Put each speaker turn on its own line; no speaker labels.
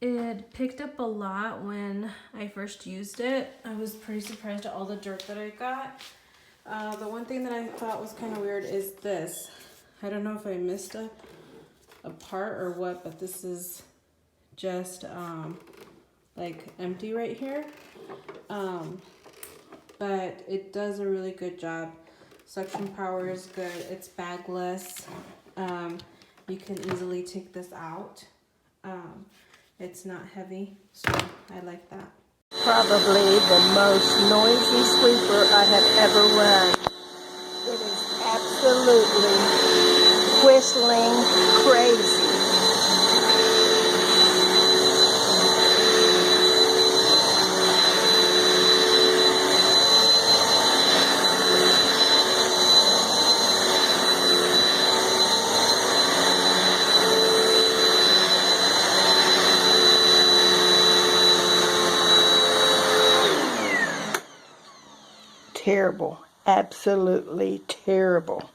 It picked up a lot when I first used it. I was pretty surprised at all the dirt that I got. The one thing that I thought was kind of weird is this. I don't know if I missed a part or what, but this is just like empty right here. But it does a really good job. Suction power is good. It's bagless. You can easily take this out. It's not heavy, so I like that.
Probably the most noisy sweeper I have ever run. It is absolutely whistling crazy. Terrible, absolutely terrible.